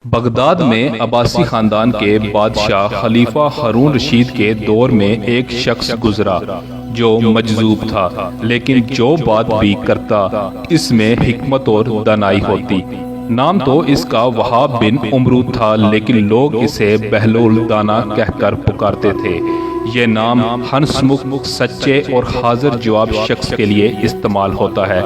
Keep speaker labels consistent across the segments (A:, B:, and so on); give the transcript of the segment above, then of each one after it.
A: Baghdad میں عباسی خاندان کے بادشاہ خلیفہ ہارون رشید کے دور میں ایک شخص گزرا جو مجذوب تھا، لیکن جو بات بھی کرتا اس میں حکمت اور دانائی ہوتی۔ نام تو اس کا وہاب بن امرود تھا، لیکن لوگ اسے بہلول دانا کہہ کر پکارتے تھے۔ یہ نام ہنس مکھ سچے اور حاضر جواب شخص کے لیے استعمال ہوتا ہے۔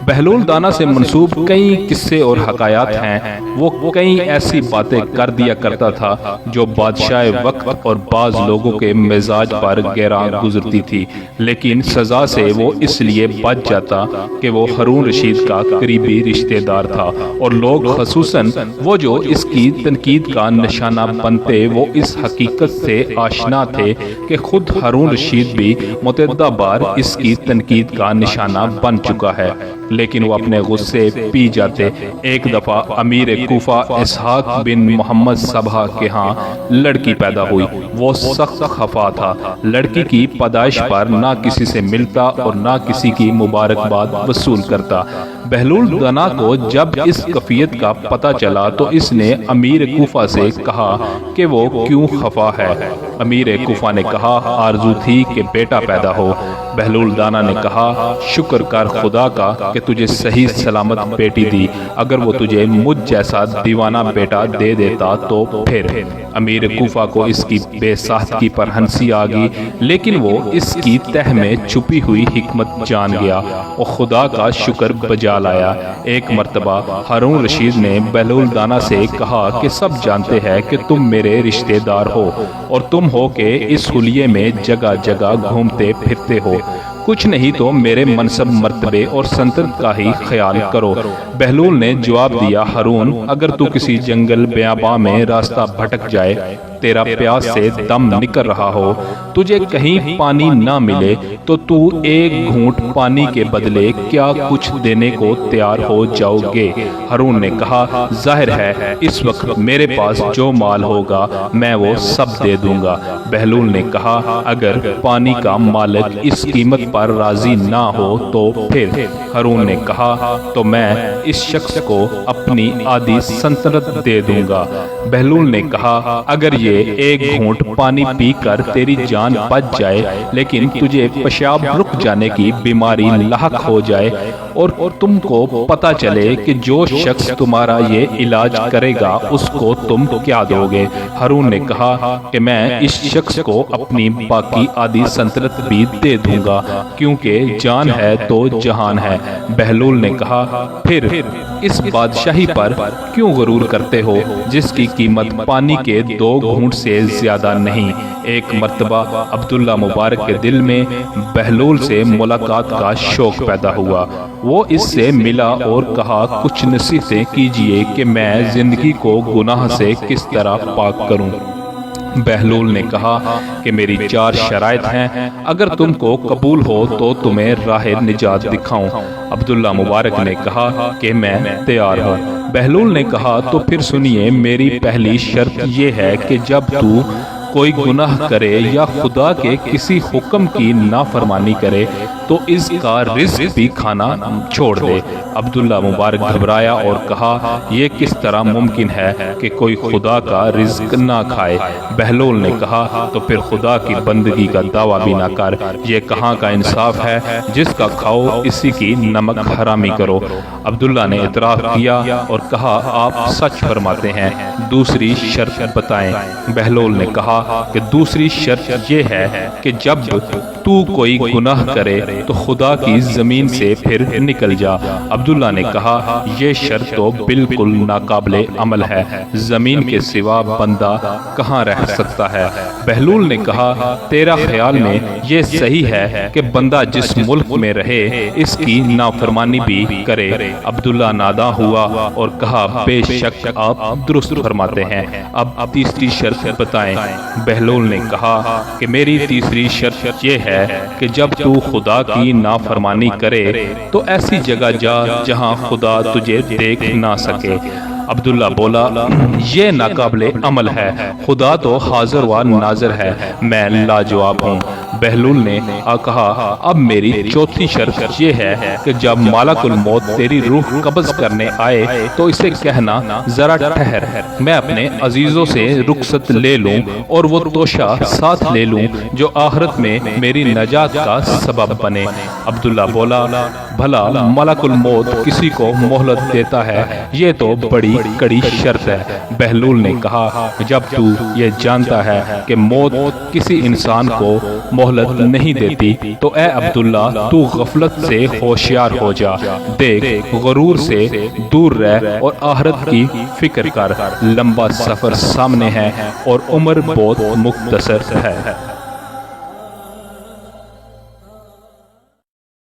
A: بہلول دانا سے منسوب کئی قصے اور حکایات ہیں۔ وہ کئی ایسی باتیں کر دیا کرتا تھا جو بادشاہ وقت اور بعض لوگوں کے مزاج پر گراں گزرتی تھی، لیکن سزا سے وہ اس لیے بچ جاتا کہ وہ ہارون رشید کا قریبی رشتہ دار تھا، اور لوگ خصوصاً وہ جو اس کی تنقید کا نشانہ بنتے وہ اس حقیقت سے آشنا تھے کہ خود ہارون رشید بھی متعدد بار اس کی تنقید کا نشانہ بن چکا ہے، لیکن وہ اپنے غصے پی جاتے۔ ایک دفعہ امیر کوفہ اسحاق بن محمد صبح کے ہاں لڑکی پیدا ہوئی۔ وہ سخت خفا تھا، لڑکی کی پیدائش پر نہ کسی سے ملتا اور نہ کسی کی مبارکباد وصول کرتا۔ بہلول دانا کو جب اس کیفیت کا پتہ چلا تو اس نے امیر کوفہ سے کہا کہ وہ کیوں خفا ہے۔ امیر کوفہ نے کہا آرزو تھی کہ بیٹا پیدا ہو۔ بہلول دانا نے کہا شکر کر خدا کا کہ تجھے صحیح سلامت بیٹی دی، اگر وہ تجھے مجھ جیسا دیوانہ بیٹا دے دیتا تو پھر۔ امیر کوفہ کو اس کی بے ساختگی پر ہنسی آ گئی، لیکن وہ اس کی تہ میں چھپی ہوئی حکمت جان گیا اور خدا کا شکر بجا لایا۔ ایک مرتبہ ہارون رشید نے بہلول دانا سے کہا کہ سب جانتے ہیں کہ تم میرے رشتہ دار ہو، اور تم ہو کہ اس حلیے میں جگہ جگہ گھومتے پھرتے ہو، کچھ نہیں تو میرے منصب مرتبے اور سلطنت کا ہی خیال کرو۔ بہلول نے جواب دیا ہارون، اگر تو کسی جنگل بیاباں میں راستہ بھٹک جائے، تیرا پیاس سے دم نکل رہا ہو، تجھے کہیں پانی نہ ملے تو تو ایک گھونٹ پانی کے بدلے کیا کچھ دینے کو تیار ہو جاؤ گے؟ ہارون نے کہا ظاہر ہے اس وقت میرے پاس جو مال ہوگا میں وہ سب دے دوں گا۔ بہلول نے کہا اگر پانی کا مالک اس قیمت پر راضی نہ ہو تو پھر؟ ہارون نے کہا تو میں اس شخص کو اپنی آدھی سلطنت دے دوں گا۔ بہلول نے کہا اگر یہ ایک گھونٹ پانی پی کر تیری جان بچ جائے، لیکن تجھے پیشاب رک جانے کی بیماری لاحق ہو جائے اور تم کو پتہ چلے کہ جو شخص تمہارا یہ علاج کرے گا اس کو تم کیا دو گے؟ ہارون نے کہا کہ میں اس شخص کو اپنی باقی آدھی سلطنت بھی دے دوں گا، کیونکہ جان ہے تو جہان ہے۔ بہلول نے کہا پھر اس بادشاہی پر کیوں غرور کرتے ہو جس کی قیمت پانی کے 2 گھونٹ سے زیادہ نہیں؟ ایک مرتبہ عبداللہ مبارک کے دل میں بہلول سے ملاقات کا شوق پیدا ہوا۔ وہ اس سے ملا اور کہا کچھ نصیحتیں کیجئے کہ میں زندگی کو گناہ سے کس طرح پاک کروں۔ بہلول نے کہا کہ میری 4 شرائط ہیں، اگر تم کو قبول ہو تو تمہیں راہ نجات دکھاؤں۔ عبداللہ مبارک نے کہا کہ میں تیار ہوں۔ بہلول نے کہا تو پھر سنیے، میری پہلی شرط یہ ہے کہ جب تو کوئی گناہ کرے یا خدا کے کسی حکم کی نافرمانی کرے تو اس کا رزق بھی کھانا چھوڑ دے۔ عبداللہ مبارک گھبرایا اور کہا یہ کس طرح ممکن ہے کہ کوئی خدا کا رزق نہ کھائے؟ بہلول نے کہا تو پھر خدا کی بندگی کا دعویٰ بھی نہ کر، یہ کہاں کا انصاف ہے جس کا کھاؤ اسی کی نمک حرامی کرو۔ عبداللہ نے اعتراف کیا اور کہا آپ سچ فرماتے ہیں، دوسری شرط بتائیں۔ بہلول نے کہا کہ دوسری شرط یہ ہے کہ جب تو کوئی گناہ کرے تو خدا کی زمین سے پھر نکل جا۔ عبداللہ نے کہا یہ شرط تو بالکل ناقابل عمل ہے، زمین کے سوا بندہ کہاں رہ سکتا ہے؟ بہلول نے کہا تیرا خیال میں یہ صحیح ہے کہ بندہ جس ملک میں رہے اس کی نافرمانی بھی کرے؟ عبداللہ ناداں ہوا اور کہا بے شک آپ درست فرماتے ہیں، اب تیسری شرط بتائیں۔ بہلول نے کہا کہ میری تیسری شرط یہ ہے کہ جب تو خدا کی نافرمانی کرے تو ایسی جگہ جا جہاں خدا تجھے دیکھ نہ سکے۔ عبداللہ بولا یہ ناقابل عمل ہے، خدا تو حاضر و ناظر ہے، میں لاجواب ہوں۔ بہلول نے کہا اب میری چوتھی شرط یہ ہے کہ جب ملک الموت تیری روح قبض کرنے آئے تو اسے کہنا ذرا ٹھہر، میں اپنے عزیزوں سے رخصت لے لوں اور وہ توشہ ساتھ لے لوں جو آخرت میں میری نجات کا سبب بنے۔ عبداللہ بولا بھلا ملک الموت کسی کو مہلت دیتا ہے؟ یہ تو بڑی کڑی شرط ہے۔ بہلول نے کہا جب تو یہ جانتا ہے کہ موت کسی انسان کو مہلت نہیں دیتی تو اے عبداللہ تو غفلت سے ہوشیار ہو جا، دیکھ غرور سے دور رہ اور آخرت کی فکر کر، لمبا سفر سامنے ہے اور عمر بہت مختصر ہے۔